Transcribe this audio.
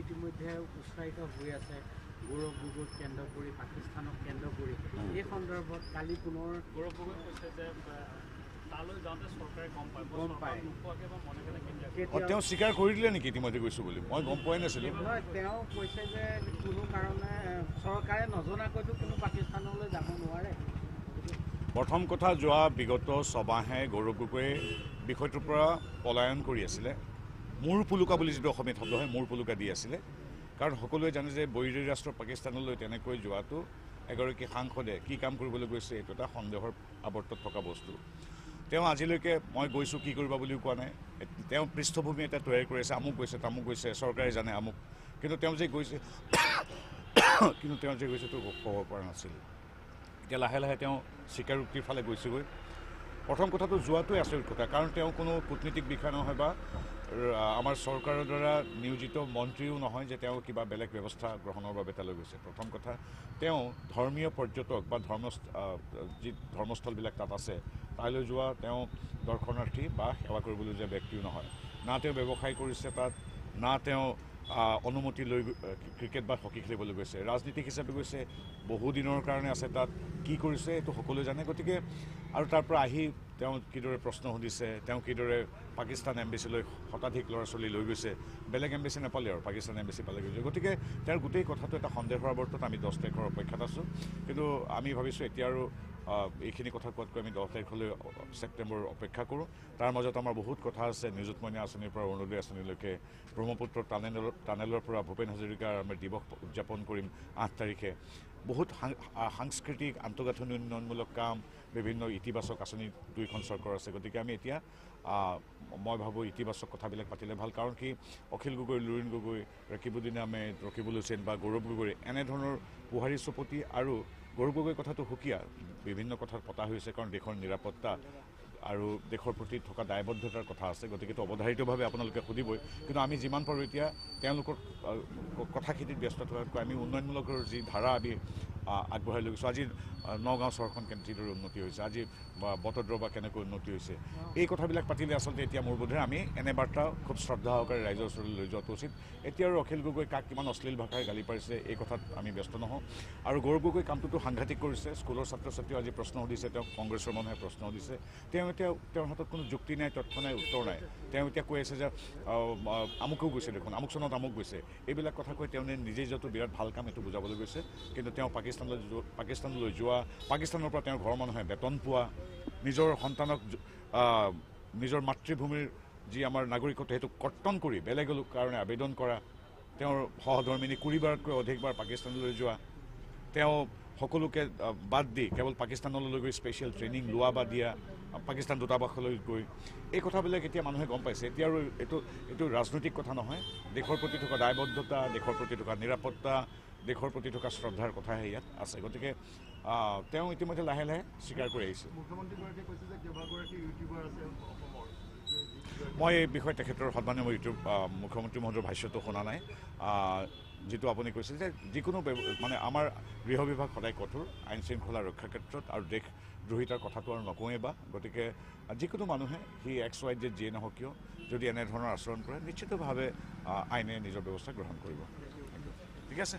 ইতিমধ্যে উৎসাহিত হৈ আছে গৌৰৱ গগৈক কেন্দ্ৰ কৰি পাকিস্তানক কেন্দ্ৰ কৰি এই সন্দৰ্ভত কালি পুনৰ গৌৰৱ গগৈ কৈছে যে তালৈ যাওঁতে চৰকাৰে গম পায় নোপোৱাকৈ বা মনে কেনেকৈ তেওঁ স্বীকাৰ কৰি দিলে নেকি ইতিমধ্যে গৈছোঁ বুলি মই গম পোৱাই নাছিলোঁ নহয় তেওঁ কৈছে যে কোনো কাৰণে চৰকাৰে নজনাকৈতো কোনো পাকিস্তানলৈ যাব নোৱাৰে প্ৰথম কথা যোৱা বিগত ছমাহে গৌৰৱ গগৈয়ে বিষয়টোৰ পৰা পলায়ন কৰি আছিলে মূৰ পুলুকা বুলি যিটো অসমীয়াত শব্দ হয় মূৰ পুলুকা দি আছিলে কাৰণ সকলোৱে জানে যে বৈৰী ৰাষ্ট্ৰ পাকিস্তানলৈ তেনেকৈ যোৱাটো এগৰাকী সাংসদে কি কাম কৰিবলৈ গৈছে এইটো এটা সন্দেহৰ আৱৰ্তত থকা বস্তু তেওঁ আজিলৈকে মই গৈছোঁ কি কৰিবা বুলিও কোৱা নাই তেওঁ পৃষ্ঠভূমি এটা তৈয়াৰ কৰিছে আমুক গৈছে তামুক গৈছে চৰকাৰে জানে আমুক কিন্তু তেওঁ যে গৈছে তো ক'ব পৰা নাছিল এতিয়া লাহে লাহে তেওঁ স্বীকাৰোক্তিৰ ফালে গৈছেগৈ প্ৰথম কথাটো যোৱাটোৱে আচৰিত কথা কাৰণ তেওঁ কোনো কূটনীতিক বিষয়া নহয় বা আমাৰ চৰকাৰৰ দ্বাৰা নিয়োজিত মন্ত্ৰীও নহয় যে তেওঁ কিবা বেলেগ ব্যৱস্থা গ্ৰহণৰ বাবে তালৈ গৈছে প্ৰথম কথা তেওঁ ধৰ্মীয় পৰ্যটক বা যি ধৰ্মস্থলবিলাক তাত আছে তালৈ যোৱা তেওঁ দৰ্শনাৰ্থী বা সেৱা কৰিবলৈ যোৱা ব্যক্তিও নহয় না তেওঁ ব্যৱসায় কৰিছে তাত না তেওঁ অনুমতি লৈ ক্ৰিকেট বা হকী খেলিবলৈ গৈছে ৰাজনীতিক হিচাপে গৈছে বহুদিনৰ কাৰণে আছে তাত কি কৰিছে এইটো সকলোৱে জানে গতিকে আৰু তাৰ পৰা আহি তেওঁ কিদৰে প্ৰশ্ন সুধিছে তেওঁ কিদৰে পাকিস্তান এম্বেচিলৈ শতাধিক ল'ৰা ছোৱালী লৈ গৈছে বেলেগ এম্বেচি নাপালে আৰু পাকিস্তান এম্বেচি পালে গৈছে গতিকে তেওঁৰ গোটেই কথাটো এটা সন্দেহৰ আৱৰ্তত আমি 10 তাৰিখৰ অপেক্ষাত আছোঁ কিন্তু আমি ভাবিছোঁ এতিয়া আৰু এইখিনি কথা কোৱাতকৈ আমি 10 তাৰিখলৈ ছেপ্টেম্বৰ অপেক্ষা কৰোঁ তাৰ মাজত আমাৰ বহুত কথা আছে নিযুত মইনা আঁচনিৰ পৰা অৰুণোদয় আঁচনিলৈকে ব্ৰহ্মপুত্ৰ টানেলৰ পৰা ভূপেন হাজৰিকাৰ আমি দিৱস উদযাপন কৰিম 8 তাৰিখে বহুত সাংস্কৃতিক আন্তঃগাঁথনি উন্নয়নমূলক কাম বিভিন্ন ইতিবাচক আঁচনি দুইখন চৰকাৰ আছে গতিকে আমি এতিয়া মই ভাবোঁ ইতিবাচক কথাবিলাক পাতিলে ভাল কাৰণ কি অখিল গগৈ লুৰিণ গগৈ ৰকিবুদ্দিন আহমেদ ৰকিবুল হুছেইন বা গৌৰৱ গগৈ এনেধৰণৰ পোহাৰী চুপতি আৰু গৌৰৱ গগৈৰ কথাটো সুকীয়া বিভিন্ন কথাত পতা হৈছে কাৰণ দেশৰ নিৰাপত্তা আৰু দেশৰ প্ৰতি থকা দায়বদ্ধতাৰ কথা আছে গতিকেতো অৱধাৰিতভাৱে আপোনালোকে সুধিবই কিন্তু আমি যিমান পাৰোঁ এতিয়া তেওঁলোকৰ কথাখিনিত ব্যস্ত থকাতকৈ আমি উন্নয়নমূলকৰ যি ধাৰা আমি আগবঢ়াই লৈ গৈছোঁ আজি নগাঁও চহৰখন যিদৰে উন্নতি হৈছে আজি বটদ্ৰৱা বা কেনেকৈ উন্নতি হৈছে এই কথাবিলাক পাতিলে আচলতে এতিয়া মোৰ বোধে আমি এনে বাৰ্তা খুব শ্ৰদ্ধা সহকাৰে ৰাইজৰ ওচৰলৈ লৈ যোৱাটো উচিত এতিয়া আৰু অখিল গগৈ কাক কিমান অশ্লীল ভাষাৰে গালি পাৰিছে এই কথাত আমি ব্যস্ত নহওঁ আৰু গৌৰৱ গগৈ কামটোতো সাংঘাতিক কৰিছে স্কুলৰ ছাত্ৰ ছাত্ৰীও আজি প্ৰশ্ন সুধিছে তেওঁক কংগ্ৰেছৰ মানুহে প্ৰশ্ন সুধিছে এতিয়া তেওঁৰ হাতত কোনো যুক্তি নাই তথ্য নাই উত্তৰ নাই তেওঁ এতিয়া কৈ আছে যে আমুকেও গৈছে দেখোন আমুক চনত আমুক গৈছে এইবিলাক কথা কৈ তেওঁ নিজেই য'ত বিৰাট ভাল কাম এইটো বুজাবলৈ গৈছে কিন্তু তেওঁ পাকিস্তানলৈ যোৱা পাকিস্তানৰ পৰা তেওঁৰ ঘৰৰ মানুহে বেতন পোৱা নিজৰ সন্তানক নিজৰ মাতৃভূমিৰ যি আমাৰ নাগৰিকত্ব সেইটো কৰ্তন কৰি বেলেগৰ কাৰণে আবেদন কৰা তেওঁৰ সহধৰ্মিনী 20বাৰতকৈ অধিকবাৰ পাকিস্তানলৈ যোৱা তেওঁ সকলোকে বাদ দি কেৱল পাকিস্তানলৈ গৈ স্পেচিয়েল ট্ৰেইনিং লোৱা বা দিয়া পাকিস্তান দূতাবাসলৈ গৈ এই কথাবিলাক এতিয়া মানুহে গম পাইছে এতিয়া আৰু এইটো ৰাজনৈতিক কথা নহয় দেশৰ প্ৰতি থকা দায়বদ্ধতা দেশৰ প্ৰতি থকা নিৰাপত্তা দেশৰ প্ৰতি থকা শ্ৰদ্ধাৰ কথাহে ইয়াত আছে গতিকে তেওঁ ইতিমধ্যে লাহে লাহে স্বীকাৰ কৰি আহিছে মই এই বিষয়ে তেখেতৰ সন্মানীয় মুখ্যমন্ত্ৰী মহোদয়ৰ ভাষ্যটো শুনা নাই যিটো আপুনি কৈছিল যে যিকোনো মানে আমাৰ গৃহ বিভাগ সদায় কঠোৰ আইন শৃংখলা ৰক্ষাৰ ক্ষেত্ৰত আৰু দেশদ্ৰোহিতাৰ কথাটো আৰু নকওঁৱেই বা গতিকে যিকোনো মানুহে সি XYZ যিয়ে নহওক কিয় যদি এনেধৰণৰ আচৰণ কৰে নিশ্চিতভাৱে আইনে নিজৰ ব্যৱস্থা গ্ৰহণ কৰিব ঠিক আছে